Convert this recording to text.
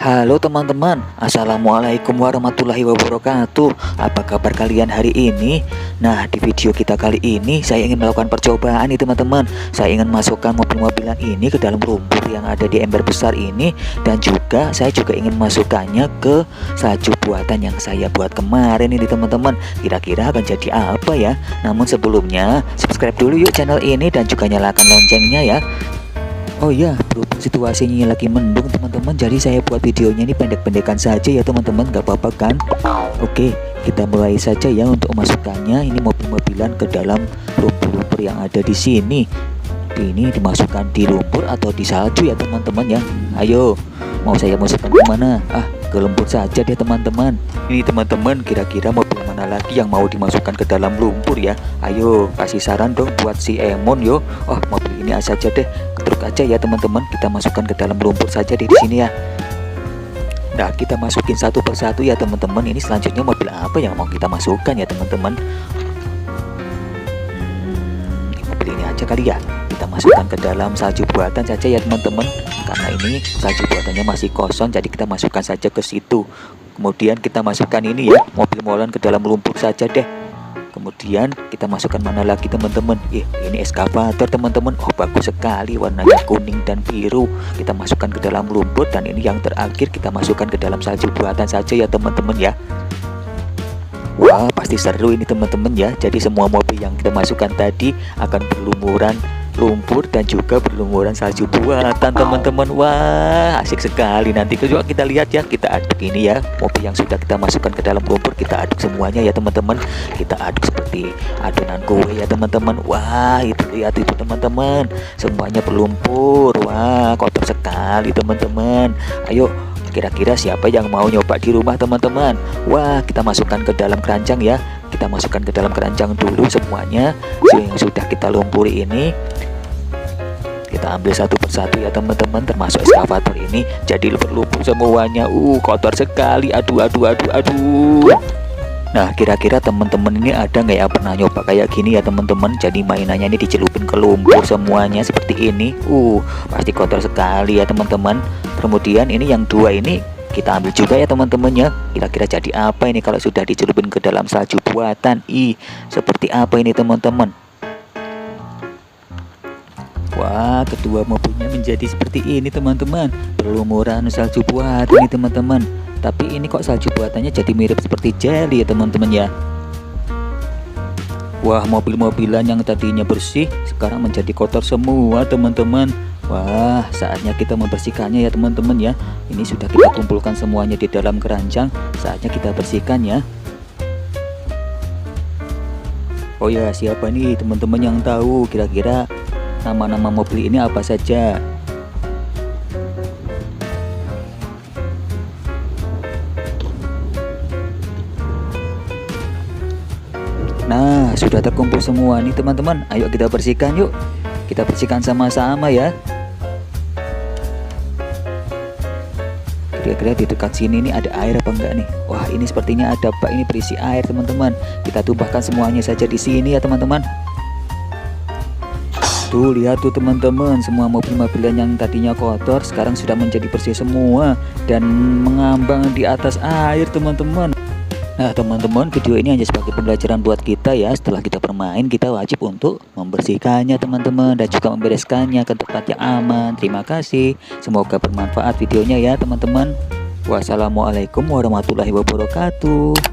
Halo teman-teman, Assalamualaikum warahmatullahi wabarakatuh. Apa kabar kalian hari ini? Nah, di video kita kali ini saya ingin melakukan percobaan nih teman-teman. Saya ingin masukkan mobil-mobilan ini ke dalam lumpur yang ada di ember besar ini. Dan juga saya juga ingin masukkannya ke salju buatan yang saya buat kemarin ini teman-teman. Kira-kira akan jadi apa ya? Namun sebelumnya subscribe dulu yuk channel ini dan juga nyalakan loncengnya ya. Oh iya, berhubung situasinya lagi mendung teman-teman, jadi saya buat videonya ini pendek-pendekan saja ya teman-teman, gak apa-apa kan? Oke, kita mulai saja ya untuk memasukkannya. Ini mobil-mobilan ke dalam lumpur-lumpur yang ada di sini. Ini dimasukkan di lumpur atau di salju ya teman-teman ya. Ayo, mau saya masukkan ke mana? Ke lumpur saja deh teman-teman. Ini teman-teman, kira-kira mobil mana lagi yang mau dimasukkan ke dalam lumpur ya? Ayo, kasih saran dong buat si Emon yo. Mobil ini saja deh, ketruk aja ya teman-teman. Kita masukkan ke dalam lumpur saja di sini ya. Nah, kita masukin satu persatu ya teman-teman. Ini selanjutnya mobil apa yang mau kita masukkan ya teman-teman? Mobil ini aja kali ya. Kita masukkan ke dalam salju buatan saja ya teman-teman. Karena ini salju buatannya masih kosong, jadi kita masukkan saja ke situ. Kemudian kita masukkan ini ya, mobil molen ke dalam lumpur saja deh. Kemudian kita masukkan mana lagi teman-teman? Ini eskavator teman-teman. Bagus sekali, warnanya kuning dan biru. Kita masukkan ke dalam lumpur. Dan ini yang terakhir kita masukkan ke dalam salju buatan saja ya teman-teman ya. Wah, pasti seru ini teman-teman ya. Jadi semua mobil yang kita masukkan tadi akan berlumuran lumpur dan juga berlumuran salju buatan teman-teman. Wah, asik sekali. Nanti juga kita lihat ya, kita aduk ini ya, mobil yang sudah kita masukkan ke dalam lumpur, kita aduk semuanya ya teman-teman. Kita aduk seperti adonan kue ya teman-teman. Wah, itu lihat itu teman-teman, semuanya berlumpur. Wah, kotor sekali teman-teman. Ayo, kira-kira siapa yang mau nyoba di rumah teman-teman? Wah, kita masukkan ke dalam keranjang ya. Kita masukkan ke dalam keranjang dulu semuanya yang sudah kita lumpuri ini. Kita ambil satu persatu ya teman-teman, termasuk eskavator ini. Jadi berlumpur semuanya. Kotor sekali. Aduh. Nah, kira-kira teman-teman ini ada nggak ya pernah nyoba kayak gini ya teman-teman? Jadi mainannya ini dicelupin ke lumpur semuanya seperti ini. Pasti kotor sekali ya teman-teman. Kemudian ini yang dua ini kita ambil juga ya teman-teman ya. Kira-kira jadi apa ini kalau sudah dicelupin ke dalam salju buatan? Seperti apa ini teman-teman? Wah, kedua mobilnya menjadi seperti ini teman-teman. Berlumuran salju buatan ini teman-teman. Tapi ini kok salju buatannya jadi mirip seperti jelly ya teman-teman ya. Wah, mobil-mobilan yang tadinya bersih sekarang menjadi kotor semua teman-teman. Wah, saatnya kita membersihkannya ya teman-teman ya. Ini sudah kita kumpulkan semuanya di dalam keranjang. Saatnya kita bersihkan ya. Oh ya, siapa nih teman-teman yang tahu kira-kira nama-nama mobil ini apa saja? Nah, sudah terkumpul semua nih teman-teman. Ayo kita bersihkan yuk. Kita bersihkan sama-sama ya. Kira-kira di dekat sini nih ada air apa enggak nih? Wah, ini sepertinya ada bak ini berisi air teman-teman. Kita tumpahkan semuanya saja di sini ya teman-teman. Tuh, lihat tuh teman-teman, semua mobil-mobilan yang tadinya kotor sekarang sudah menjadi bersih semua dan mengambang di atas air teman-teman. Nah teman-teman, video ini hanya sebagai pembelajaran buat kita ya. Setelah kita bermain, kita wajib untuk membersihkannya teman-teman, dan juga membereskannya ke tempat yang aman. Terima kasih, semoga bermanfaat videonya ya teman-teman. Wassalamualaikum warahmatullahi wabarakatuh.